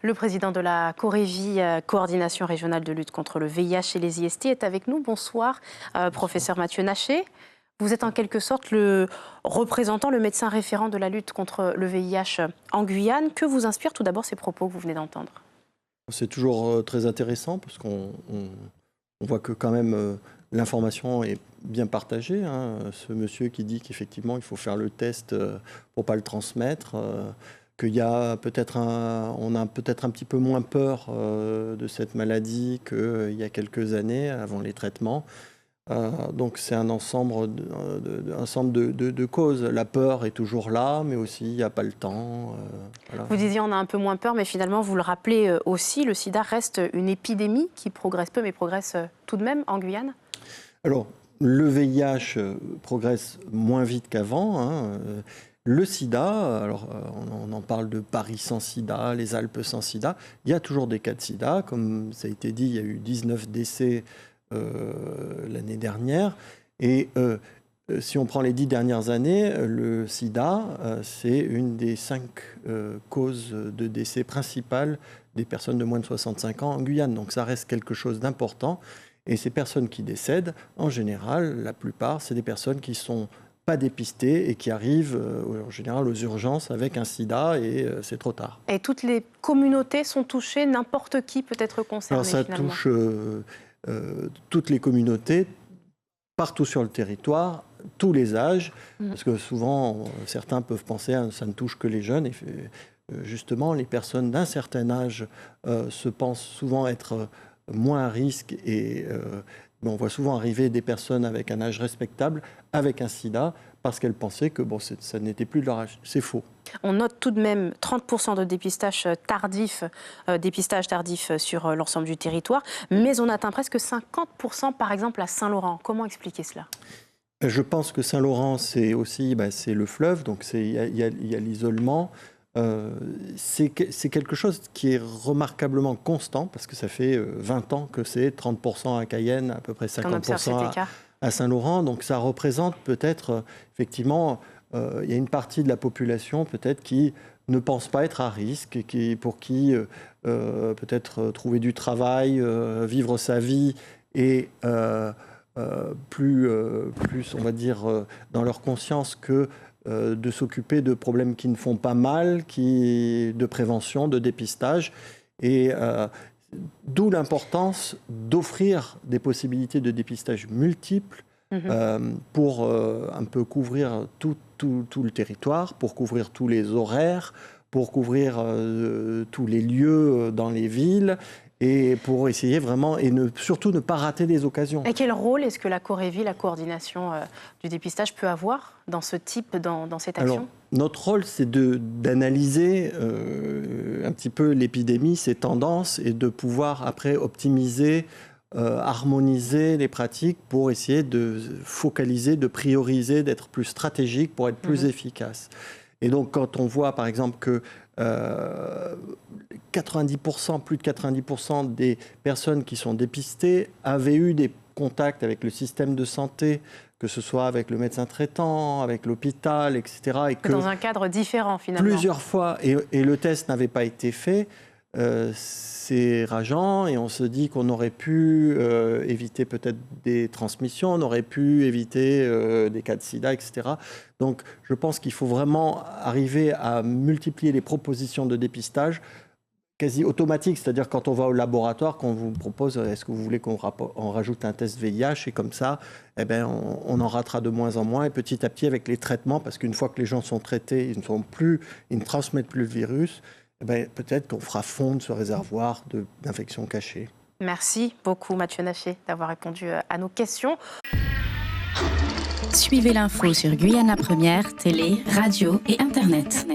Le président de la Corévi, coordination régionale de lutte contre le VIH et les IST, est avec nous. Bonsoir, professeur Mathieu Naché. Vous êtes en quelque sorte le représentant, le médecin référent de la lutte contre le VIH en Guyane. Que vous inspirent tout d'abord ces propos que vous venez d'entendre? C'est toujours très intéressant parce qu'on voit que quand même l'information est bien partagée. Ce monsieur qui dit qu'effectivement il faut faire le test pour ne pas le transmettre, qu'il y a peut-être on a peut-être un petit peu moins peur de cette maladie qu'il y a quelques années avant les traitements. Donc c'est un ensemble de causes. La peur est toujours là, mais aussi il n'y a pas le temps. Voilà. Vous disiez on a un peu moins peur, mais finalement vous le rappelez aussi, le sida reste une épidémie qui progresse peu, mais progresse tout de même en Guyane. Alors le VIH progresse moins vite qu'avant. Le sida, alors on en parle de Paris sans sida, les Alpes sans sida. Il y a toujours des cas de sida, comme ça a été dit, il y a eu 19 décès l'année dernière. Et si on prend les 10 dernières années, le sida, c'est une des 5 causes de décès principales des personnes de moins de 65 ans en Guyane. Donc ça reste quelque chose d'important. Et ces personnes qui décèdent, en général, la plupart, c'est des personnes qui ne sont pas dépistées et qui arrivent en général aux urgences avec un sida et c'est trop tard. Et toutes les communautés sont touchées, n'importe qui peut être concerné. Alors ça finalement touche toutes les communautés, partout sur le territoire, tous les âges, parce que souvent, certains peuvent penser que ça ne touche que les jeunes. Et justement, les personnes d'un certain âge se pensent souvent être moins à risque. Et on voit souvent arriver des personnes avec un âge respectable, avec un sida, parce qu'elles pensaient que ça n'était plus de leur âge. C'est faux. On note tout de même 30% de dépistage tardif sur l'ensemble du territoire, mais on atteint presque 50% par exemple à Saint-Laurent. Comment expliquer cela? Je pense que Saint-Laurent, c'est aussi c'est le fleuve, donc il y a l'isolement. C'est quelque chose qui est remarquablement constant, parce que ça fait 20 ans que c'est 30% à Cayenne, à peu près 50% à Saint-Laurent. Donc ça représente peut-être, effectivement, il y a une partie de la population peut-être qui ne pense pas être à risque, pour qui peut-être trouver du travail, vivre sa vie et plus, on va dire, dans leur conscience que de s'occuper de problèmes qui ne font pas mal, de prévention, de dépistage. Et d'où l'importance d'offrir des possibilités de dépistage multiples pour un peu couvrir tout le territoire, pour couvrir tous les horaires, pour couvrir tous les lieux dans les villes, et pour essayer vraiment, et surtout ne pas rater des occasions. Et quel rôle est-ce que la Corévi, la coordination du dépistage, peut avoir dans ce type, dans cette action? Alors, notre rôle, c'est d'analyser un petit peu l'épidémie, ses tendances, et de pouvoir après optimiser, harmoniser les pratiques pour essayer de focaliser, de prioriser, d'être plus stratégique pour être plus efficace. Et donc, quand on voit, par exemple, que 90%, plus de 90% des personnes qui sont dépistées avaient eu des contacts avec le système de santé, que ce soit avec le médecin traitant, avec l'hôpital, etc. Et que dans un cadre différent, finalement. Plusieurs fois, et le test n'avait pas été fait, c'est rageant, et on se dit qu'on aurait pu éviter peut-être des transmissions, on aurait pu éviter des cas de sida, etc. Donc je pense qu'il faut vraiment arriver à multiplier les propositions de dépistage quasi automatiques, c'est-à-dire quand on va au laboratoire, qu'on vous propose, est-ce que vous voulez qu'on rajoute un test VIH, et comme ça, on en ratera de moins en moins, et petit à petit avec les traitements, parce qu'une fois que les gens sont traités, ils ne transmettent plus le virus, peut-être qu'on fera fondre ce réservoir d'infections cachées. Merci beaucoup Mathieu Naché d'avoir répondu à nos questions. Suivez l'info sur Guyane la Première, télé, radio et Internet.